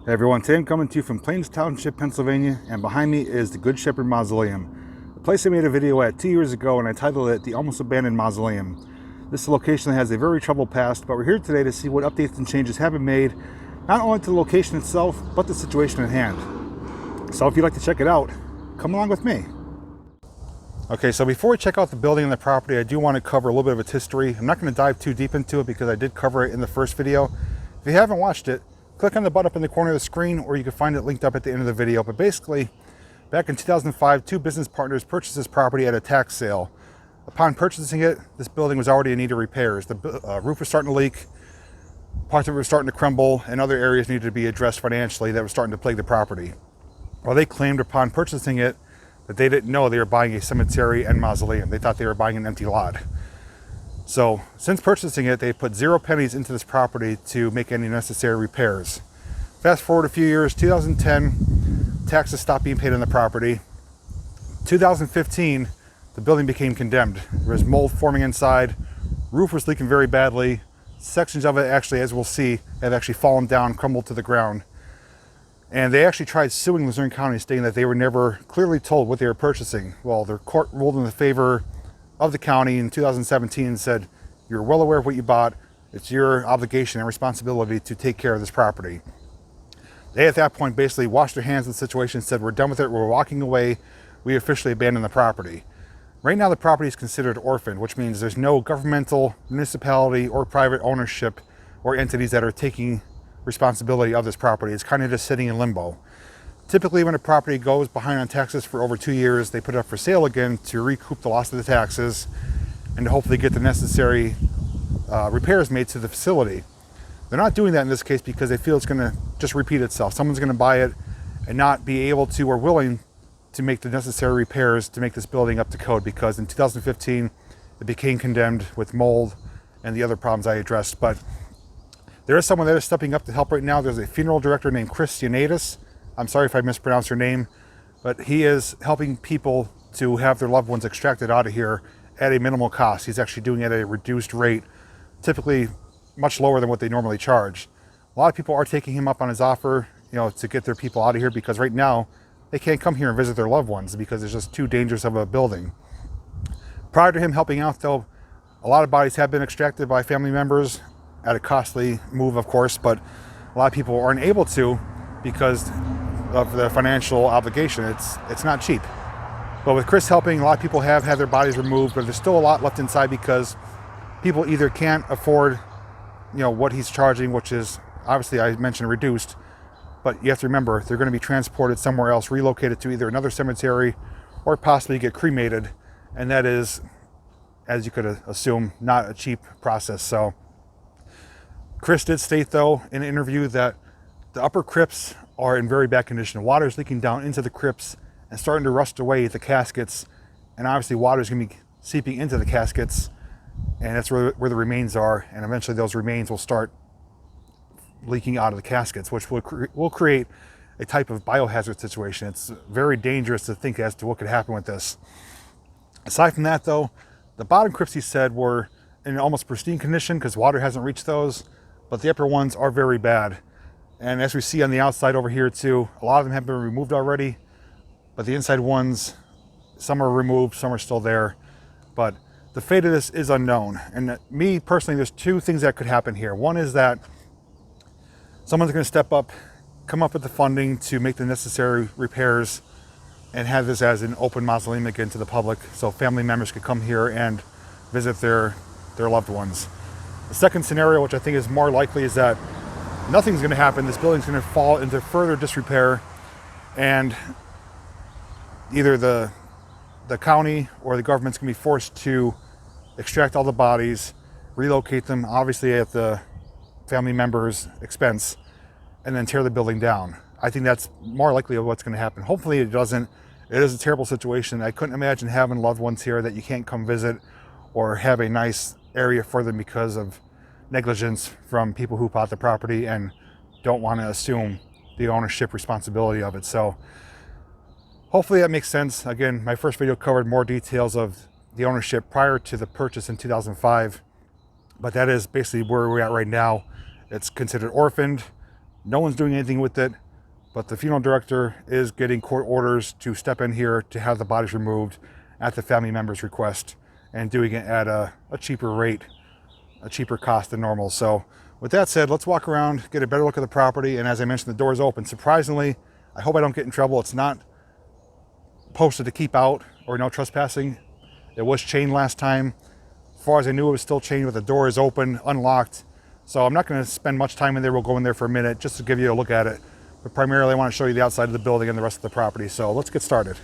Hey everyone, today I'm coming to you from Plains Township, Pennsylvania, and behind me is the Good Shepherd Mausoleum. A place I made a video at 2 years ago, and I titled it the Almost Abandoned Mausoleum. This is a location that has a very troubled past, but we're here today to see what updates and changes have been made, not only to the location itself, but the situation at hand. So if you'd like to check it out, come along with me. Okay, so before we check out the building and the property, I do want to cover a little bit of its history. I'm not going to dive too deep into it because I did cover it in the first video. If you haven't watched it, click on the button up in the corner of the screen, or you can find it linked up at the end of the video. But basically, back in 2005, two business partners purchased this property at a tax sale. Upon purchasing it, this building was already in need of repairs. The roof was starting to leak, parts of it were starting to crumble, and other areas needed to be addressed financially that were starting to plague the property. Well, they claimed upon purchasing it that they didn't know they were buying a cemetery and mausoleum. They thought they were buying an empty lot. So since purchasing it, they put 0 pennies into this property to make any necessary repairs. Fast forward a few years, 2010, taxes stopped being paid on the property. 2015, the building became condemned. There was mold forming inside, roof was leaking very badly. Sections of it actually, as we'll see, have actually fallen down, crumbled to the ground. And they actually tried suing Luzerne County, stating that they were never clearly told what they were purchasing. Well, their court ruled in the favor of the county in 2017 and said, you're well aware of what you bought. It's your obligation and responsibility to take care of this property. They at that point basically washed their hands of the situation and said, we're done with it, we're walking away, we officially abandoned the property. Right now the property is considered orphaned, which means there's no governmental, municipality, or private ownership or entities that are taking responsibility of this property. It's kind of just sitting in limbo. Typically when a property goes behind on taxes for over 2 years, they put it up for sale again to recoup the loss of the taxes and to hopefully get the necessary repairs made to the facility. They're not doing that in this case because they feel it's going to just repeat itself. Someone's going to buy it and not be able to or willing to make the necessary repairs to make this building up to code, because in 2015 it became condemned with mold and the other problems I addressed. But there is someone that is stepping up to help right now. There's a funeral director named Chris. I'm sorry if I mispronounced her name, but he is helping people to have their loved ones extracted out of here at a minimal cost. He's actually doing it at a reduced rate, typically much lower than what they normally charge. A lot of people are taking him up on his offer, to get their people out of here, because right now they can't come here and visit their loved ones because it's just too dangerous of a building. Prior to him helping out though, a lot of bodies have been extracted by family members at a costly move, of course, but a lot of people aren't able to because of the financial obligation. It's not cheap. But with Chris helping, a lot of people have had their bodies removed, but there's still a lot left inside because people either can't afford, what he's charging, which is obviously, I mentioned, reduced, but you have to remember they're going to be transported somewhere else, relocated to either another cemetery or possibly get cremated, and that is, as you could assume, not a cheap process. So Chris did state though in an interview that the upper crypts are in very bad condition. Water is leaking down into the crypts and starting to rust away at the caskets, and obviously water is going to be seeping into the caskets, and that's where the remains are, and eventually those remains will start leaking out of the caskets, which will create a type of biohazard situation. It's very dangerous to think as to what could happen with this. Aside from that though, the bottom crypts, he said, were in almost pristine condition because water hasn't reached those, but the upper ones are very bad. And as we see on the outside over here too, a lot of them have been removed already, but the inside ones, some are removed, some are still there. But the fate of this is unknown. And me personally, there's two things that could happen here. One is that someone's going to step up, come up with the funding to make the necessary repairs and have this as an open mausoleum again to the public, so family members could come here and visit their loved ones. The second scenario, which I think is more likely, is that nothing's going to happen. This building's going to fall into further disrepair, and either the county or the government's going to be forced to extract all the bodies, relocate them, obviously at the family members' expense, and then tear the building down. I think that's more likely of what's going to happen. Hopefully it doesn't. It is a terrible situation. I couldn't imagine having loved ones here that you can't come visit or have a nice area for them because of negligence from people who bought the property and don't want to assume the ownership responsibility of it. So hopefully that makes sense. Again, my first video covered more details of the ownership prior to the purchase in 2005, but that is basically where we're at right now. It's considered orphaned. No one's doing anything with it, but the funeral director is getting court orders to step in here to have the bodies removed at the family member's request, and doing it at a cheaper rate, a cheaper cost than normal. So with that said, let's walk around, get a better look at the property. And as I mentioned, the door is open. Surprisingly, I hope I don't get in trouble. It's not posted to keep out or no trespassing. It was chained last time. As far as I knew, it was still chained, but the door is open, unlocked. So I'm not going to spend much time in there. We'll go in there for a minute just to give you a look at it. But primarily I want to show you the outside of the building and the rest of the property. So let's get started.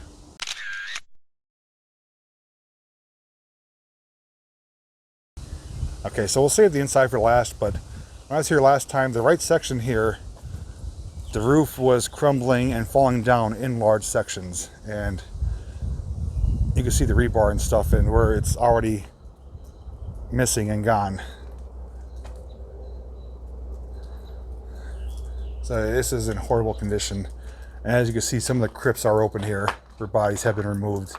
Okay, so we'll save the inside for last, but when I was here last time, the right section here, the roof was crumbling and falling down in large sections. And you can see the rebar and stuff and where it's already missing and gone. So this is in horrible condition. And as you can see, some of the crypts are open here where bodies have been removed.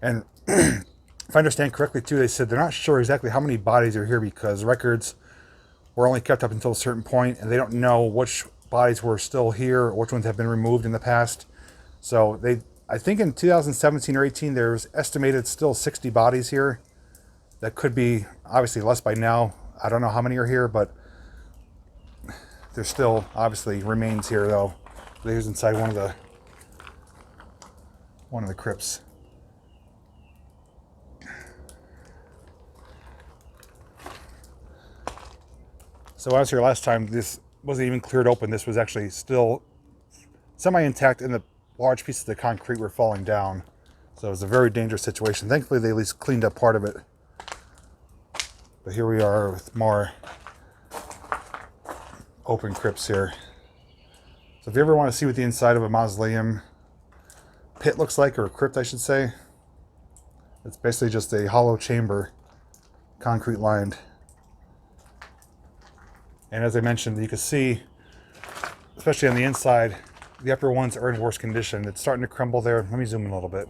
And if I understand correctly too, they said they're not sure exactly how many bodies are here because records were only kept up until a certain point, and they don't know which bodies were still here or which ones have been removed in the past. So I think in 2017 or 18, there's estimated still 60 bodies here. That could be obviously less by now. I don't know how many are here, but there's still obviously remains here though. There's inside one of the crypts. So I was here last time, this wasn't even cleared open. This was actually still semi-intact, and the large pieces of concrete were falling down. So it was a very dangerous situation. Thankfully, they at least cleaned up part of it. But here we are with more open crypts here. So if you ever want to see what the inside of a mausoleum pit looks like, or a crypt I should say, it's basically just a hollow chamber, concrete lined. And as I mentioned, you can see, especially on the inside, the upper ones are in worse condition. It's starting to crumble there. Let me zoom in a little bit.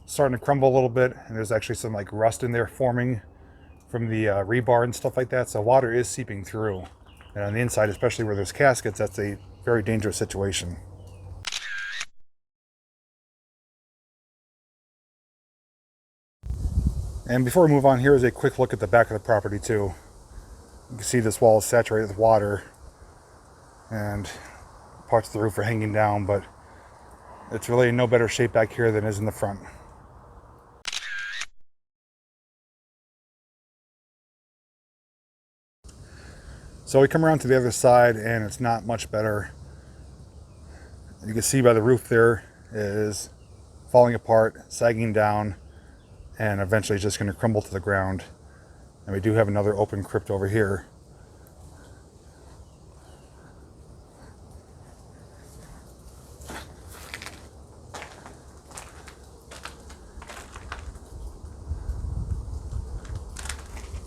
It's starting to crumble a little bit, and there's actually some like rust in there forming from the rebar and stuff like that. So water is seeping through. And on the inside, especially where there's caskets, that's a very dangerous situation. And before we move on, here is a quick look at the back of the property too. You can see this wall is saturated with water and parts of the roof are hanging down, but it's really in no better shape back here than it is in the front. So we come around to the other side and it's not much better. You can see by the roof there is falling apart, sagging down, and eventually just going to crumble to the ground. And we do have another open crypt over here.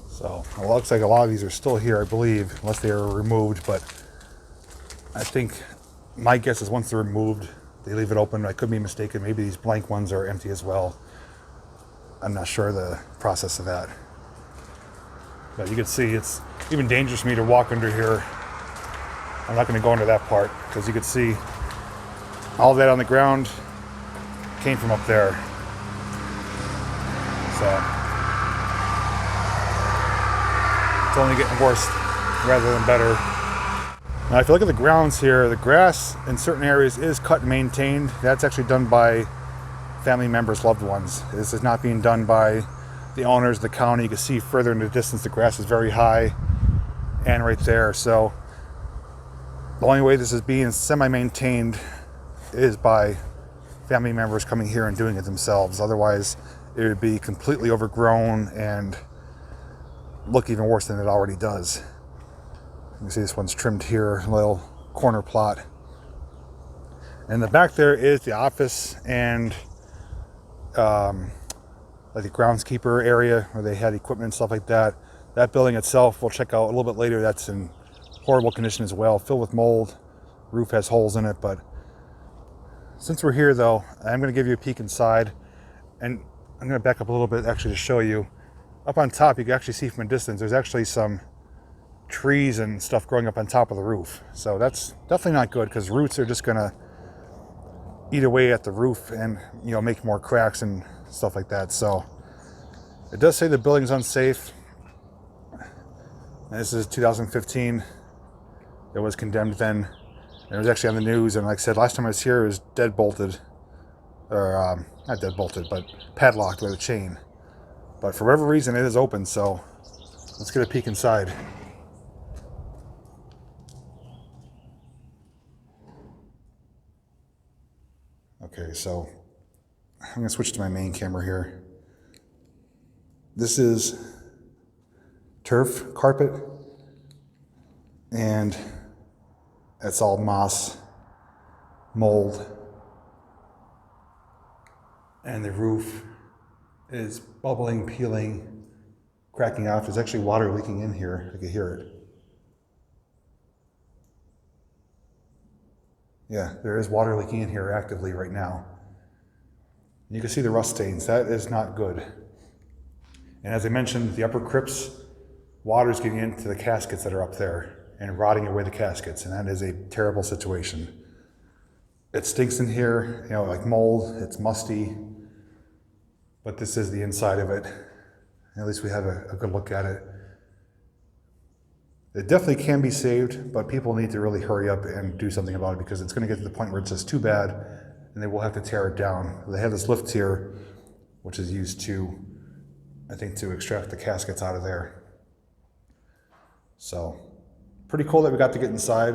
So it looks like a lot of these are still here, I believe, unless they are removed. But I think my guess is once they're removed, they leave it open. I could be mistaken. Maybe these blank ones are empty as well. I'm not sure the process of that. But you can see it's even dangerous for me to walk under here. I'm not going to go into that part because you can see all that on the ground came from up there. So it's only getting worse rather than better. Now if you look at the grounds here, the grass in certain areas is cut and maintained. That's actually done by family members, loved ones. This is not being done by the owners, the county. You can see further in the distance the grass is very high and right there. So the only way this is being semi-maintained is by family members coming here and doing it themselves. Otherwise it would be completely overgrown and look even worse than it already does. You can see this one's trimmed here, a little corner plot. And the back there is the office and like the groundskeeper area where they had equipment and stuff like that. That building itself we'll check out a little bit later. That's in horrible condition as well, filled with mold. Roof has holes in it. But since we're here though, I'm going to give you a peek inside, and I'm going to back up a little bit actually to show you. Up on top you can actually see from a distance there's actually some trees and stuff growing up on top of the roof. So that's definitely not good, because roots are just gonna eat away at the roof and, you know, make more cracks and stuff like that. So it does say the building's unsafe. And this is 2015. It was condemned then. It was actually on the news, and like I said, last time I was here, it was dead bolted, or not dead bolted, but padlocked with a chain. But for whatever reason, it is open, so let's get a peek inside. Okay, so I'm gonna switch to my main camera here. This is turf carpet, and it's all moss, mold, and the roof is bubbling, peeling, cracking off. There's actually water leaking in here. I can hear it. Yeah, there is water leaking in here actively right now. You can see the rust stains. That is not good. And as I mentioned, the upper crypts, water's getting into the caskets that are up there and rotting away the caskets, and that is a terrible situation. It stinks in here, you know, like mold. It's musty, but this is the inside of it. At least we have a good look at it. It definitely can be saved, but people need to really hurry up and do something about it, because it's going to get to the point where it's just too bad and they will have to tear it down. They have this lift here, which is used to, I think, to extract the caskets out of there. So pretty cool that we got to get inside,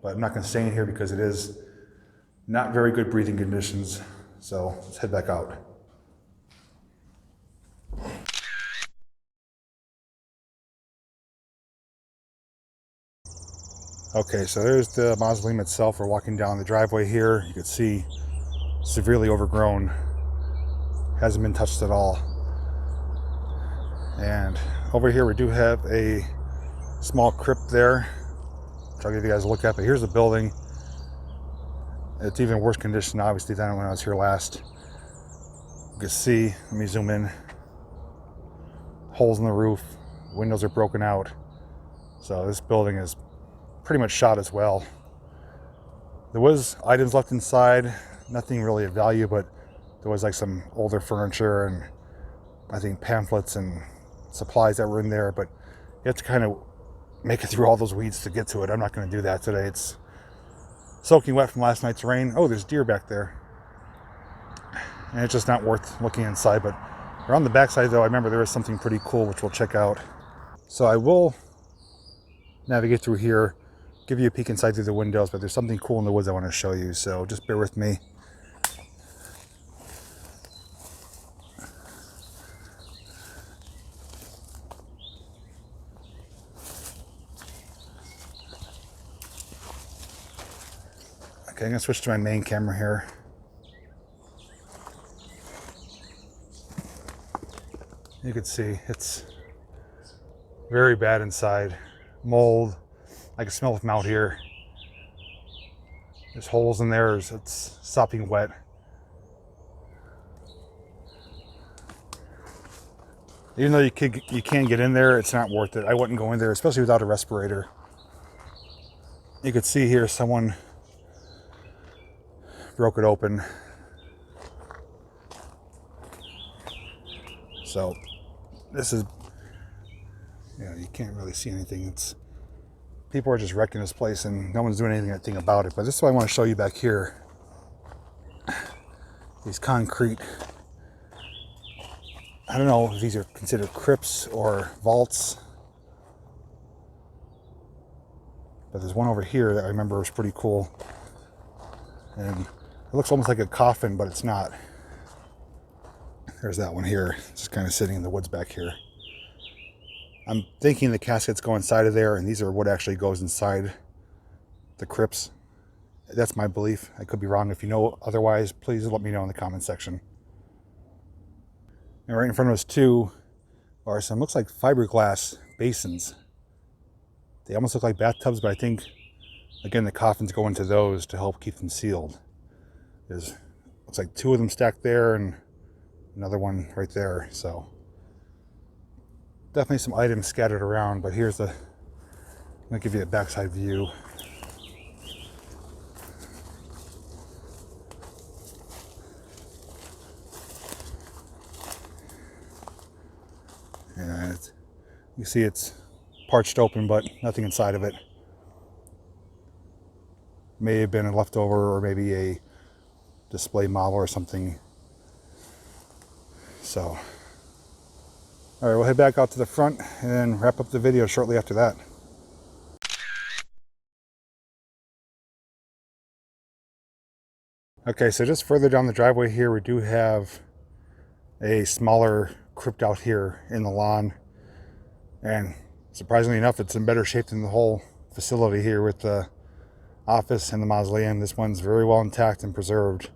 but I'm not going to stay in here because it is not very good breathing conditions. So let's head back out. Okay, so there's the mausoleum itself. We're walking down the driveway here. You can see severely overgrown. Hasn't been touched at all. And over here we do have a small crypt there, which I'll give you guys a look at. But here's the building. It's even worse condition, obviously, than when I was here last. You can see, let me zoom in, holes in the roof, windows are broken out. So this building is pretty much shot as well. There was items left inside, nothing really of value, but there was like some older furniture and I think pamphlets and supplies that were in there, but you have to kind of make it through all those weeds to get to it. I'm not going to do that today. It's soaking wet from last night's rain. Oh, there's deer back there. And it's just not worth looking inside. But around the backside, though, I remember there is something pretty cool, which we'll check out. So I will navigate through here, give you a peek inside through the windows, but there's something cool in the woods I want to show you. So just bear with me. Okay, I'm going to switch to my main camera here. You can see it's very bad inside. Mold. I can smell it from out here. There's holes in there. It's sopping wet. Even though you can get in there, it's not worth it. I wouldn't go in there, especially without a respirator. You could see here someone broke it open. So this is, you can't really see anything. It's people are just wrecking this place and no one's doing anything about it. But this is what I want to show you back here. These concrete, I don't know if these are considered crypts or vaults, but there's one over here that I remember was pretty cool. And it looks almost like a coffin, but it's not. There's that one here. It's just kind of sitting in the woods back here. I'm thinking the caskets go inside of there, and these are what actually goes inside the crypts. That's my belief. I could be wrong. If you know otherwise, please let me know in the comment section. And right in front of us too are some, looks like fiberglass basins. They almost look like bathtubs, but I think, again, the coffins go into those to help keep them sealed. There's, looks like two of them stacked there and another one right there. So definitely some items scattered around, but here's the I'll give you a backside view. And you see it's parched open, but nothing inside of it. May have been a leftover or maybe a display model or something. So, all right, we'll head back out to the front and then wrap up the video shortly after that. Okay, so just further down the driveway here, we do have a smaller crypt out here in the lawn. And surprisingly enough, it's in better shape than the whole facility here with the office and the mausoleum. This one's very well intact and preserved.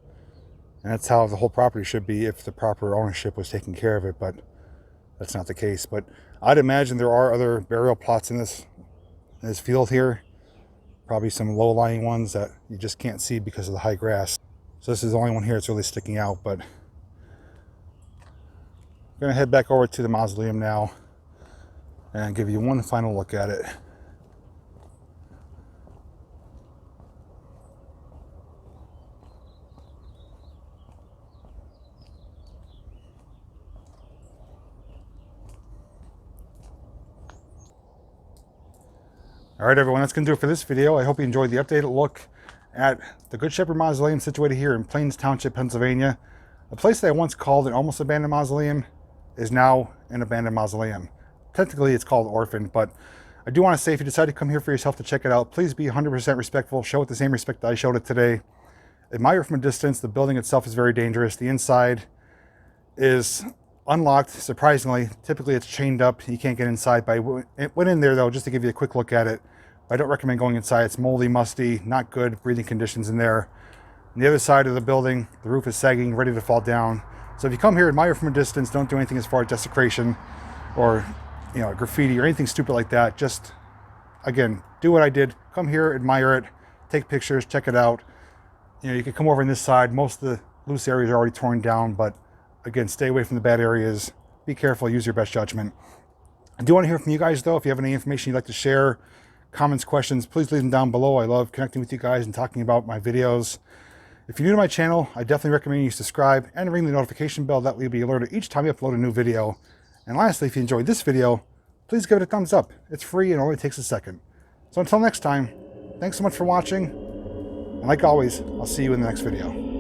And that's how the whole property should be if the proper ownership was taking care of it, but that's not the case. But I'd imagine there are other burial plots in this field here. Probably some low-lying ones that you just can't see because of the high grass. So this is the only one here that's really sticking out, but I'm gonna head back over to the mausoleum now and give you one final look at it. All right, everyone, that's going to do it for this video. I hope you enjoyed the updated look at the Good Shepherd Mausoleum situated here in Plains Township, Pennsylvania. A place that I once called an almost abandoned mausoleum is now an abandoned mausoleum. Technically, it's called orphan, but I do want to say if you decide to come here for yourself to check it out, please be 100% respectful. Show it the same respect that I showed it today. Admire from a distance. The building itself is very dangerous. The inside is unlocked, surprisingly. Typically, it's chained up. You can't get inside. But I went in there, though, just to give you a quick look at it. I don't recommend going inside. It's moldy, musty, not good breathing conditions in there. On the other side of the building, the roof is sagging, ready to fall down. So if you come here, admire from a distance. Don't do anything as far as desecration or graffiti or anything stupid like that. Just, again, do what I did. Come here, admire it, take pictures, check it out. You can come over on this side. Most of the loose areas are already torn down, but again, stay away from the bad areas. Be careful, use your best judgment. I do want to hear from you guys, though. If you have any information you'd like to share, comments, questions, please leave them down below. I love connecting with you guys and talking about my videos. If you're new to my channel, I definitely recommend you subscribe and ring the notification bell. That way you'll be alerted each time you upload a new video. And lastly, if you enjoyed this video, please give it a thumbs up. It's free and only takes a second. So until next time, thanks so much for watching. And like always, I'll see you in the next video.